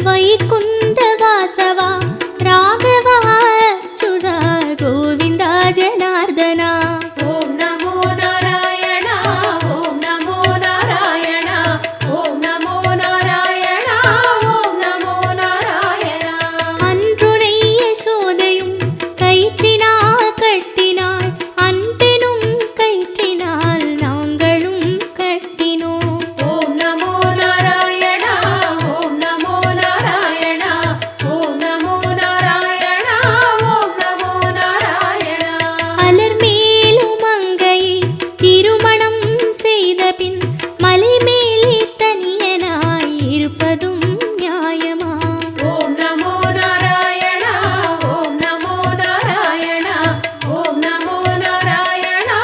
வைகுந்த வாசவா ராகவா அச்சுதா கோவிந்தா ஜனார்தனா. ஓம் நமோ நாராயணா ஓம் நமோ நாராயணா ஓம் நமோ நாராயணா ஓம் நமோ நாராயணா. அன்றுனை யசோதையும் கயிற்றினால் கட்டினாள், அன்பெனும் கயிற்றினால் நாங்களும் கட்டினோம். ஓம் நமோ நாராயணா ஓம் நமோ நாராயணா ஓம் நமோ நாராயணா ஓம் நமோ நாராயணா. அலர்மேலும் மங்கையை திருமணம் செய்த பின் மலை மேலே தனியனாய் இருப்பதும் நியாயமா? ஓம் நமோ நாராயணா ஓம் நமோ நாராயணா ஓம் நமோ நாராயணா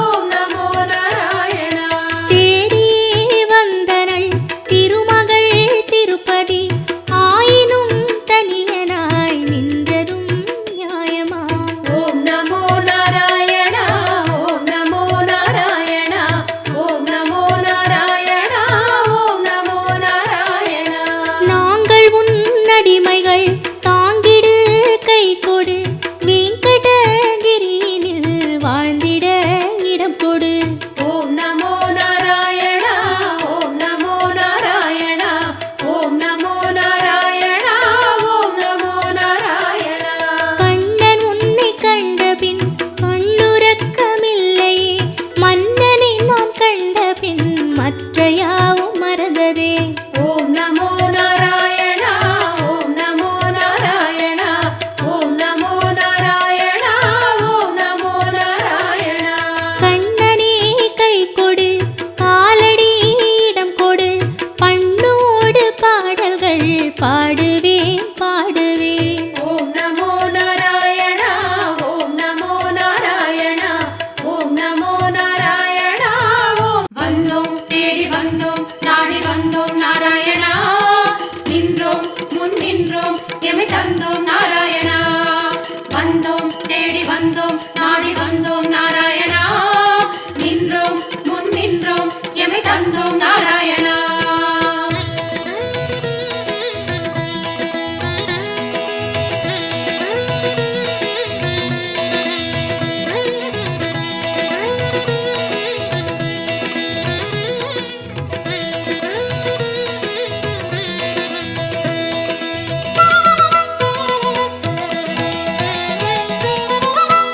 ஓம் நமோ நாராயணா. தேடியே வந்தனள் திருமகள் திருப்பதி, ஆயினும் தனியனாய் நின்றதும் நியாயமா? ஓம் நமோ நாராயணா ஓம் நமோ நாராயணா ஓம் நமோ நாராயணா ஓம் நமோ நாராயணா. நாங்கள் உன் அடிமைகள், தாங்கிடு கை கொடு, வெங்கடகிரியினில் வாழ்ந்திட இடம் கொடு. ஓம் நமோ நாராயணா ஓம் நமோ நாராயணா ஓம் நமோ நாராயணா ஓம் நமோ நாராயணா. கண்ணன் உன்னை கண்டபின் கண்ணுறக்கமில்லையே, மன்னனை நான் கண்டபின் மற்ற யாவும் மறந்ததே. ஓம் நமோ நாராயணா ஓம் நமோ நாராயணா ஓம் நமோ நாராயணா ஓம் நமோ நாராயணா. கண்ணனே கை கொடு, காலடி இடம் கொடு, பண்ணோடு பாடல்கள் பாடுவேன் பாடுவேன். ஓம் நமோ நாராயணா ஓம் நமோ நாராயணா ஓம் நமோ நாராயணா ஓம். வந்தோம் தேடி வந்தோம் நாடி வந்தோம் நாராயணா, நின்றோம் முன் நின்றோம் எமை தந்தோம் நாராயணா. வந்தோம் தேடி வந்தோம் நாடி வந்தோம் நாராயணா, நின்றோம் முன் நின்றோம் எமை தந்தோம் நாராயணா.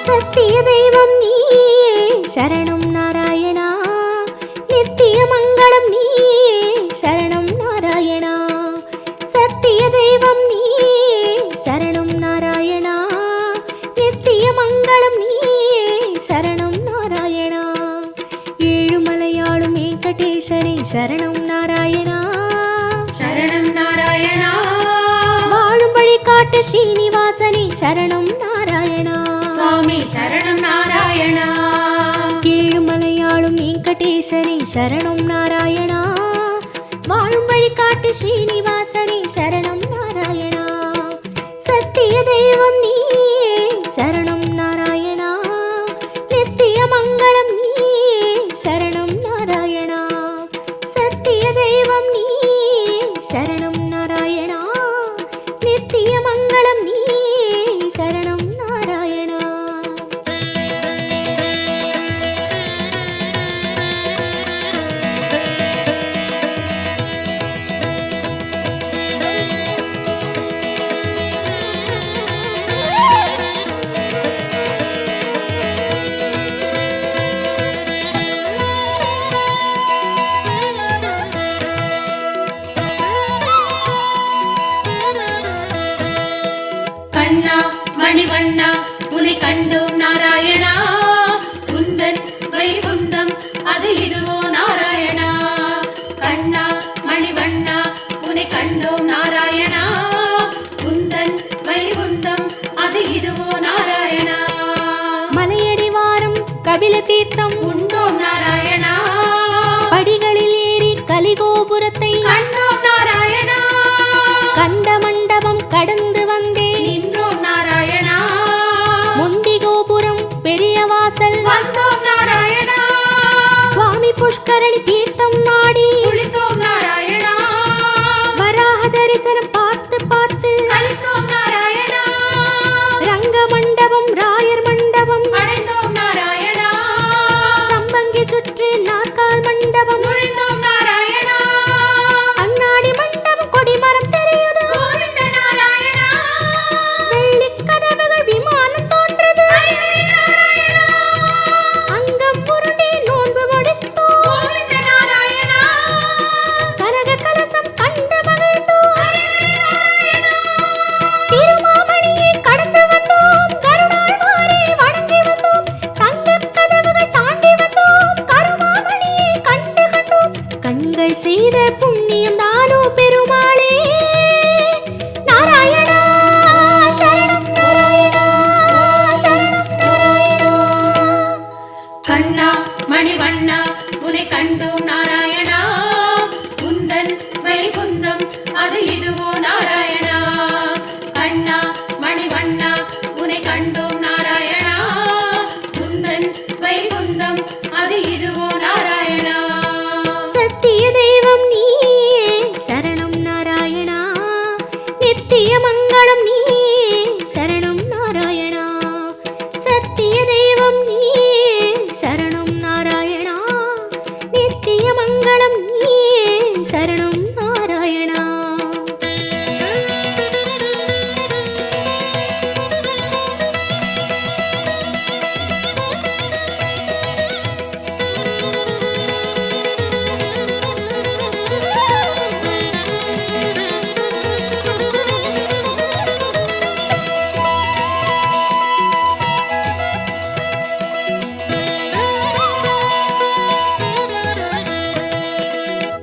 சத்திய தெய்வம் நீயே சரணம் நாராயணா, நித்திய மங்களம் நீயே சரணம் நாராயணா. சத்திய தெய்வம் நீயே சரணம் நாராயணா, நித்திய மங்களம் நீயே சரணம் நாராயணா. ஏழுமலையாளும் வெங்கடேசனே சரணம் நாராயணா, சரணம் நாராயணா வாழும் வழி காட்டு ஸ்ரீனிவாசனே சரணம் நாராயணா. சுவாமி சரணம் நாராயணா. ஏழுமலையாளும் வெங்கடேசனே சரணம் நாராயணா, வாழும் வழி காட்டு ஸ்ரீனிவாசனே சரணம் நாராயணா. சத்திய தெய்வம் நீயே சரணம் நாராயணா, நித்திய மங்களம் நீயே சரணம் நாராயணா. சத்திய தெய்வம் நீயே சரணம் நாராயணா, நித்திய மங்களம் நீயே சரணம் நாராயணா. கண்ணா மணிவண்ணா உன்னை கண்டோம் நாராயணா, குந்தன் வைகுந்தம் அது இதுவோ நாராயணா. கண்ணா மணிவண்ணா உன்னை கண்டோம் நாராயணா, குந்தன் வைகுந்தம் அது இதுவோ நாராயணா. மலையடிவாரம் கபில தீர்த்தம் உண்டோம் நாராயணா, படிகளில் ஏறி கலிகோபுரத்தை கண்டோம் நாராயணா. கண்ட மண்டபம் கடந்து வந்தேன், நின்றோம் நாராயணா. முண்டி கோபுரம் பெரிய வாசல் வந்தோம் நாராயணா. சுவாமி புஷ்கரணி தீர்த்தம் நாடி குளித்தோம் நாராயணா. வராக தரிசனம் பார்த்து நித்திய மங்களம் நீ சரணம் நாராயணா. சத்திய தெய்வம் நீ சரணம் நாராயணா. நித்திய மங்களம் நீ சரணம் நாராயணா.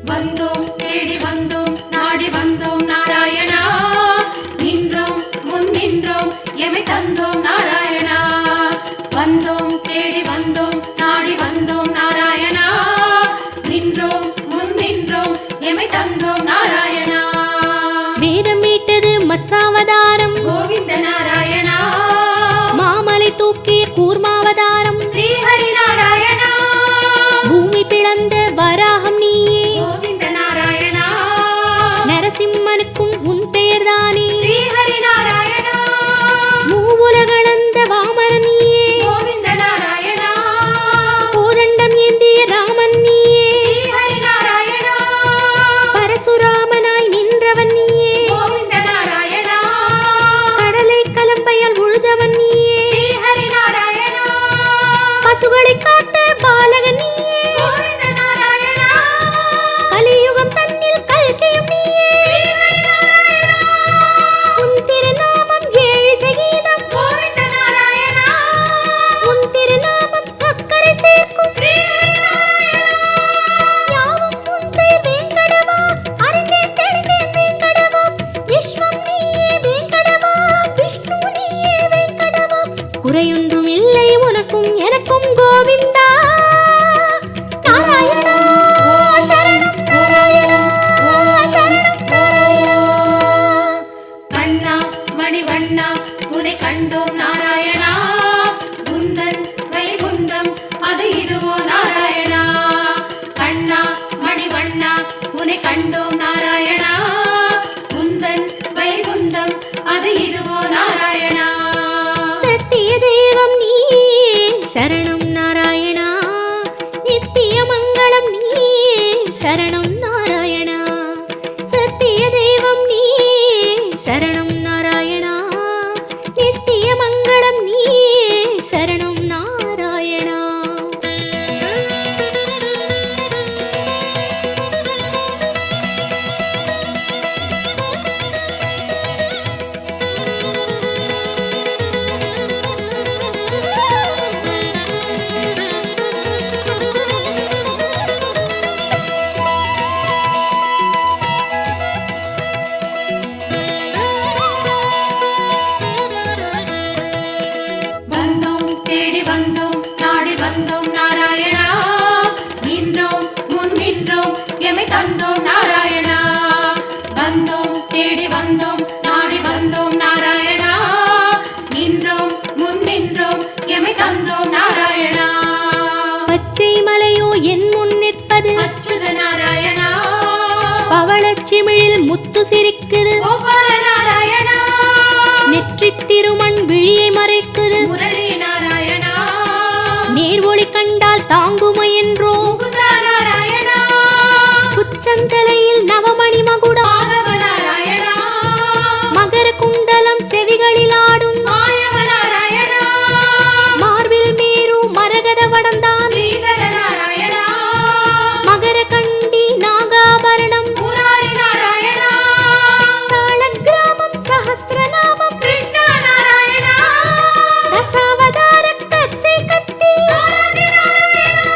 வந்தோம் தேடி வந்தோம் நாடி வந்தோம் நாராயணா. நின்றோம் முன் நின்றோம் எமை தந்தோம் நாராயணா. வந்தோம் தேடி வந்தோம் நாடி வந்தோம் நாராயணா. நின்றோம் முன் நின்றோம் எமை தந்தோம் நாராயணா. வேதம் மீட்டது மத்சாவதாரம், கோவிந்த நாராயணா. மாமலை தூக்கிய கூர்மாவதாரம், ஸ்ரீஹரி நாராயணா. பூமி பிளந்த வராகம் நீயே. கோவிந்த நாராயணா. நரசிம்மனுக்கும் உன் பெயர்தானே. ஸ்ரீஹரி நாராயணா. மூவுலகளந்த வாமன நீயே. கோவிந்த நாராயணா. கோதண்டம் ஏந்திய ராமன் நீயே. ஸ்ரீஹரி நாராயணா. பரசுராமனாய் நின்றவன் நீயே. கோவிந்த நாராயணா. கடலை கலம்பையால் உழுதவன் நீயே. ஸ்ரீஹரி நாராயணா. பசுகளை காத்த பாலகன் நீயே. கோவிந்த நாராயணா. கலியுகம் தன்னில் கல்கியும் நீயே. ஸ்ரீஹரி நாராயணா. உன் திருநாமம் ஏழிசை கீதம். கோவிந்த நாராயணா. உன் திருநாமம் அக்கறை சேர்க்கும். ஸ்ரீஹரி நாராயணா. யாவும் உன் செயல் வேங்கடவா. அறிந்தேன் தெளிந்தேன் வேங்கடவா. விஸ்வம் நீயே வேங்கடவா. விஷ்ணு நீயே வேங்கடவா. குறையொன்றும் இல்லை உனக்கும் எனக்கும் கோவிந்தா. நாராயணா சரணம் நாராயணா சரணம் நாராயணா. கண்ணா மணிவண்ணா உனை கண்டோம் நாராயணா. குந்தன் வைகுந்தம் அது இதுவோ நாராயணா. கண்ணா மணிவண்ணா உனை கண்டோம் நாராயணா. குந்தன் வைகுந்தம் அது இதுவோ நாராயணா. சத்திய தெய்வம் நீ சரணம் நாராயணா. நித்திய மங்களம் நீ சரணம் நாராயணா. சத்திய தெய்வம் நீ சரணம் நாராயணா. நித்திய மங்களம் நீ சரணம் நாராயணா. வந்தோம் தேடி வந்தோம் நாடி வந்தோம் நாராயணா. நின்றோம் முன் நின்றோம் எமை தந்தோம் நாராயணா. வந்தோம் தேடி வந்தோம் நாடி வந்தோம் நாராயணா. நின்றோம் முன் நின்றோம் எமை தந்தோம் நாராயணா. பச்சை மலையோ என் முன் நிற்பது. அச்சுத நாராயணா. பவளச்சிமிழில் முத்து சிரிக்குது. கோபால நாராயணா. நெற்றித் திருமண் விழியை மறைக்குது. முரளி நாராயணா. நேர்வொளி கண்டால் தாங்குமா என்றோ. முகுந்தா நாராயணா. உச்சந்தலையில் நவமணி மகுடம். மாதவ நாராயணா. மகர குண்டலம் செவிகளில் ஆடும். மாயவ நாராயணா. மார்பில் மேரு மரகத வடந்தான். ஸ்ரீதர நாராயணா. மகர கண்டி நாகாபரணம். முராரி நாராயணா. சாளக்கிராமம் சஹஸ்ரநாமம். கிருஷ்ணா நாராயணா. தசாவதார கச்சை கத்தி. ஆராதி நாராயணா.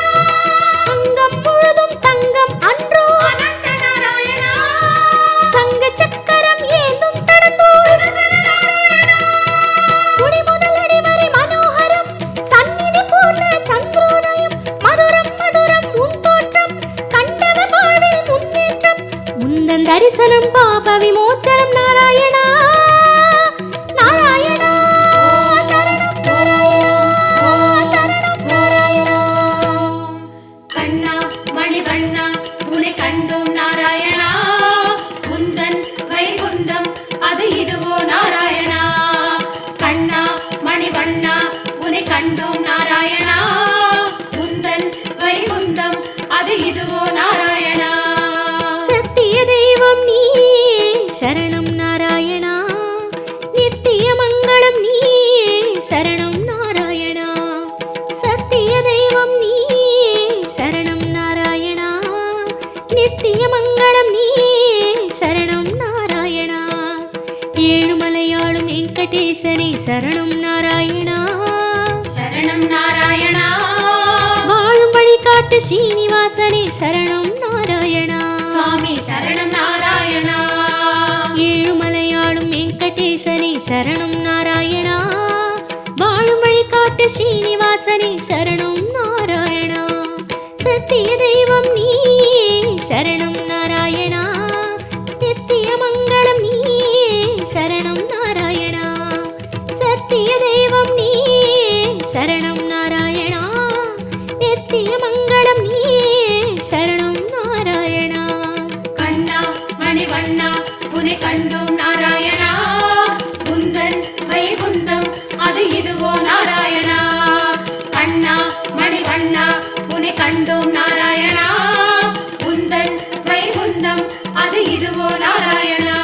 இதுவோ நாராயணா. சத்திய தெய்வம் நீயே சரணம் நாராயணா. நித்திய மங்களம் நீயே சரணம் நாராயணா. சத்திய தெய்வம் நீயே சரணம் நாராயணா. நித்திய மங்களம் நீயே சரணம் நாராயணா. ஏழுமலையாளும் வெங்கடேசனே சரணம் நாராயணா. சரணம் நாராயணா. வாழும் வழிகாட்டு ஸ்ரீனிவாசனே சரணம் நாராயணா. சுவாமி சரணம் நாராயணா. ஏழுமலையாளும் வெங்கடேசனே சரணம் நாராயணா. வாழும் வழிகாட்டு ஸ்ரீனிவாசனே சரணம் நாராயணா. சத்திய தெய்வம் நீயே சரணம் நாராயணா. நித்திய மங்களம் நீயே சரணம் நாராயணா. சத்திய தெய்வம் நீயே சரணம் நாராயணா. நித்திய மங்களம் நீயே சரணம் நாராயணா. கண்ணா மணிவண்ணா உன்னை கண்டோம் நாராயணா. குந்தன் வைகுந்தம் அது இதுவோ நாராயணா. கண்ணா மணிவண்ணா உன்னை கண்டோம் நாராயணா. குந்தன் வைகுந்தம் அது இதுவோ நாராயணா.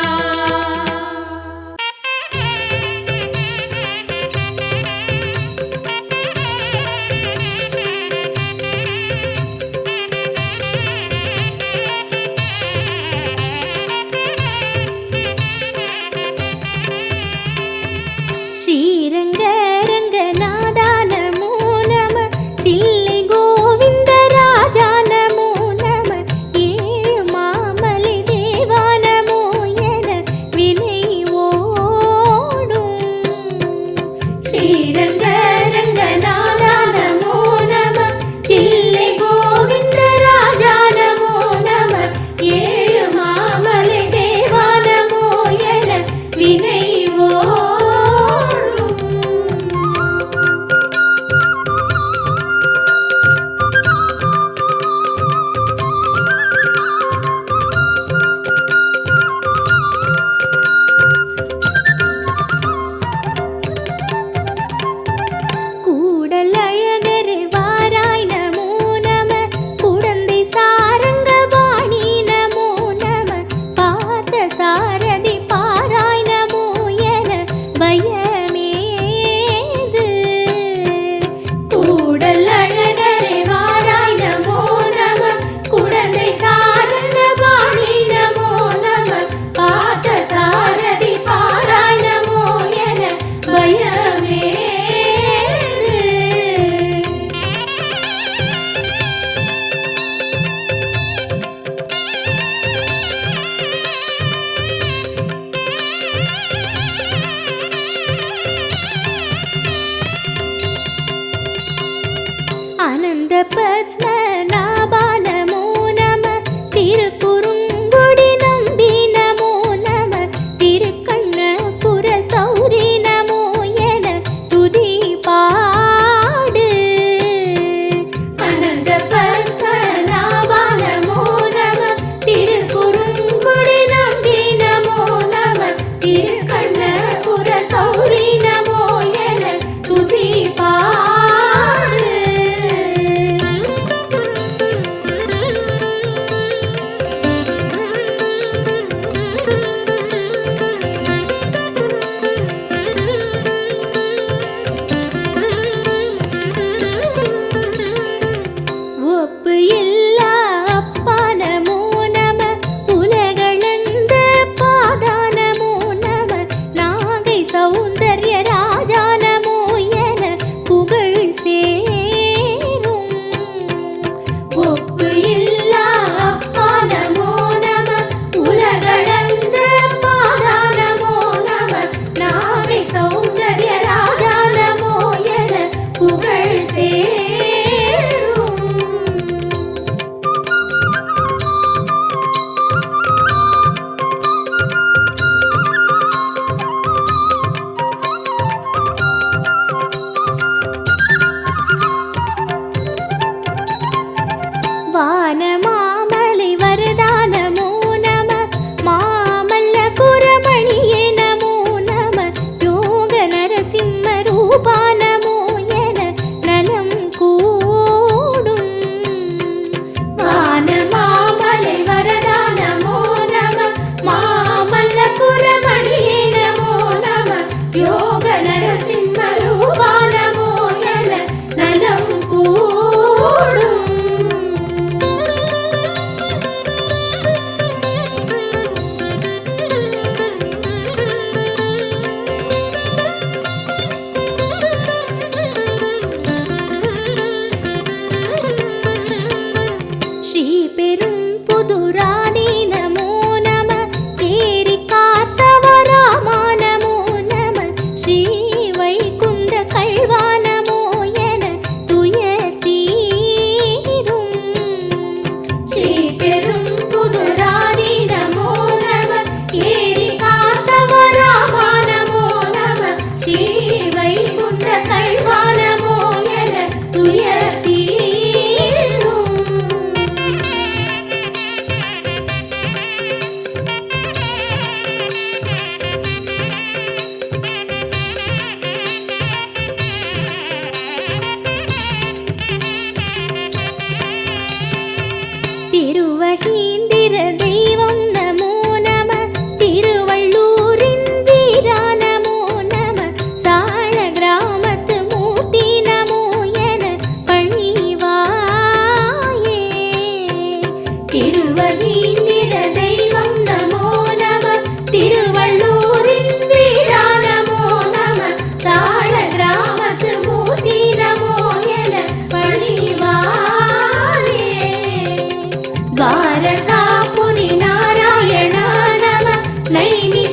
ஸ்ரீரங்க ரங்கநாதா நமோ நம. தில்லை கோவிந்த ராஜா நமோ நம. ஏழு மாமலை தேவா நமோ என வினை ஓடும். ஸ்ரீரங்க ரங்கநாதா நமோ நம. தில்லை கோவிந்த ராஜா நமோ நம. ஏழு மாமலை தேவா நமோ என வினை ஓடும்.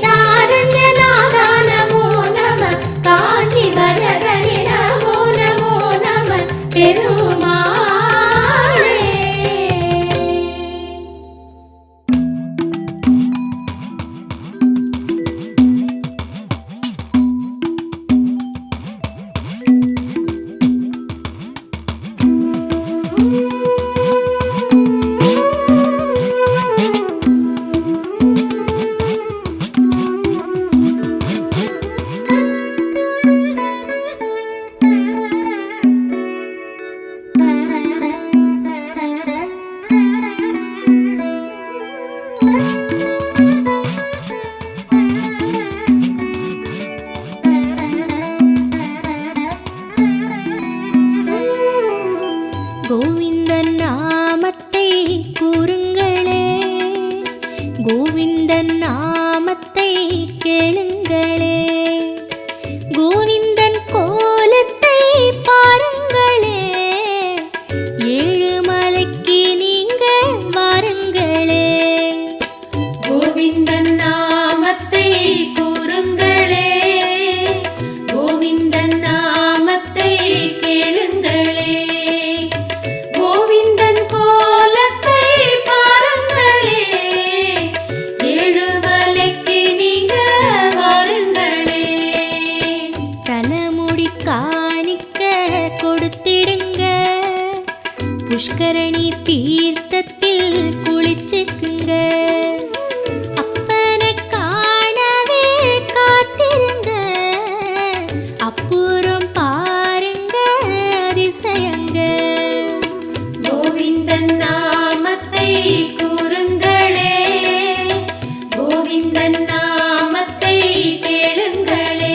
காஞ்சாரண்யநாதா நமோ நம காஞ்சி வரதனே நமோ நமோ நம பெருமாளே. கோவிந்தன் நாமத்தை கூறுங்களே, கோவிந்தன் நாமத்தை கேளுங்களே, கோவிந்தன் கோலத்தை பாருங்களே, ஏழுமலைக்கு நீங்க வாருங்களே. கோவிந்தன் நாமத்தை கூறுங்களே, கோவிந்தன் நாமத்தை கேளுங்களே, கோவிந்தன் கோலத்தை பாருங்களே, ஏழுமலைக்கு நீங்க வாருங்களே. தலைமுடி காணிக்க கொடுத்திடுங்க, புஷ்கரணி தீர்த்தத்தில் குளிச்சுக்குங்க, அப்பனை காணவே காத்திருங்க, அப்புறம் பாருங்க அதிசயங்க. கோவிந்தன் நாமத்தை கூறுங்களே, கோவிந்தன் நாமத்தை கேளுங்களே,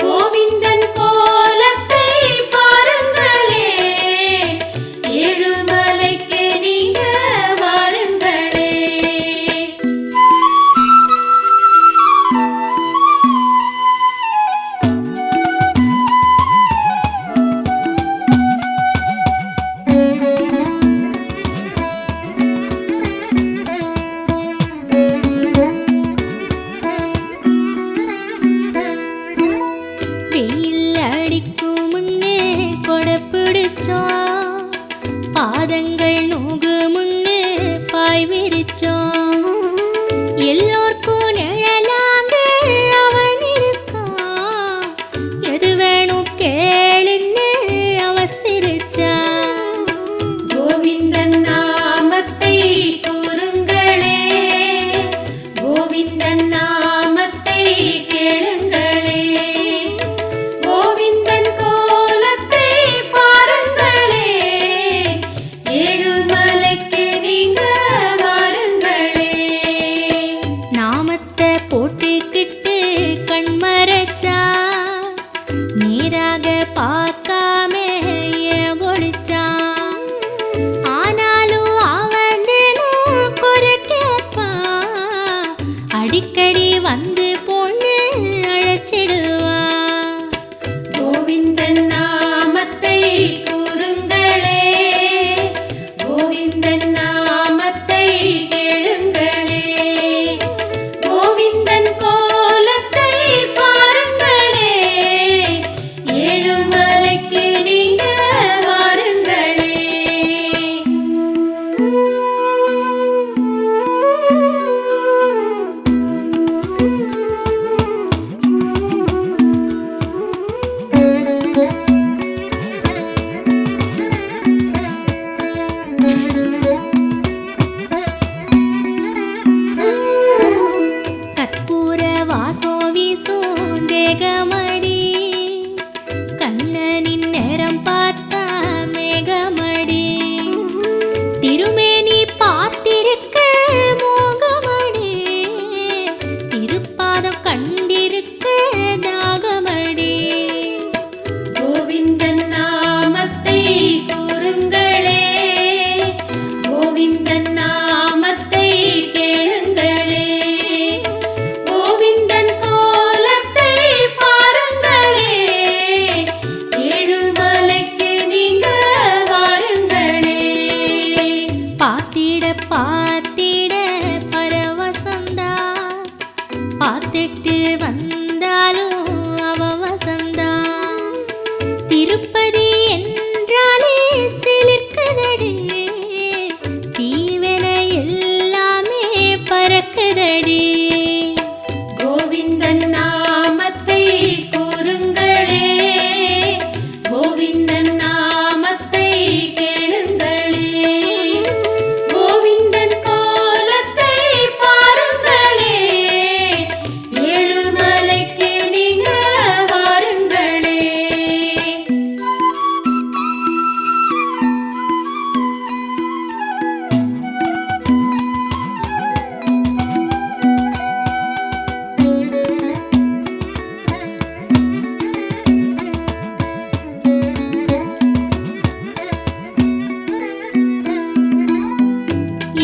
கோவிந்தன் கோலத்தை பாருங்களே, ஏழுமலைக்கு நீங்க வாருங்களே. வெயில் அடிக்கும் முன்னே கொடை பிடிச்சோம், பாதங்கள் நோகு முன்னே பாய் விரிச்சோம், எல்லோர்க்கும் நிழலாக அவன் இருக்கான், எது வேணும் கேளுன்னு அவன் சிரிச்சான். கோவிந்தன் நாமத்தை கூறுங்களே, கோவிந்தன் நாமத்தை கேளுங்களே, கோவிந்தன் கோலத்தை பாருங்களே, ஏழுமலைக்கு நீங்க வாருங்களே. நாமத்தை போட்டுக்கிட்டு கண்மறைச்சா, நேராக பார்க்காம ஏன் ஒளிச்சான், ஆனாலும் அவன் தினம் குறை கேட்பான், அடிக்கடி வந்து பொண்ணு அழைச்சிடுவான். கோவிந்தன் நாமத்தை கூறுங்களே, கோவிந்தன் நாமத்தை கேளுங்களே, கோவிந்தன் கோலத்தை பாருங்களே, ஏழுமலைக்கு நீங்க வாருங்களே. கற்பூர வாசம் வீசும் தேகமடி, கண்ணனின் நேரம் பார்த்தா மேகமடி, திருமேனி பார்த்திருக்க மோகமடி, திருப்பாதம் கண்டிருக்க தாகமடி. கோவிந்தன் நாமத்தை கூறுங்களே, கோவிந்தன் நாமத்தை கேளுங்களே, கோவிந்தன் கோலத்தை பாருங்களே, ஏழுமலைக்கு நீங்க வாருங்களே. பார்த்திட பார்த்திட பரவசந்தா, காத்துட்டு வந்தாலும் அவ வசந்தான். திருப்பதி என்றாலே சிலிர்க்குதடி, தீவென எல்லாமே பறக்குதடி. கோவிந்தன் நாமத்தை கூறுங்களே, கோவிந்தன் நாமத்தை கேளுங்களே, கோவிந்தன் கோலத்தை பாருங்களே, ஏழுமலைக்கு நீங்க வாருங்களே.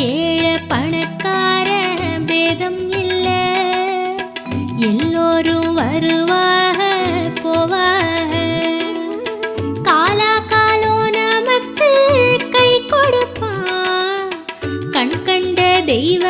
ஏழை பணக்கார பேதம் இல்ல, எல்லோரும் வருவாக போவாக. காலா காலோ நமக்கு கை கொடுப்பான், கண் கண்ட தெய்வ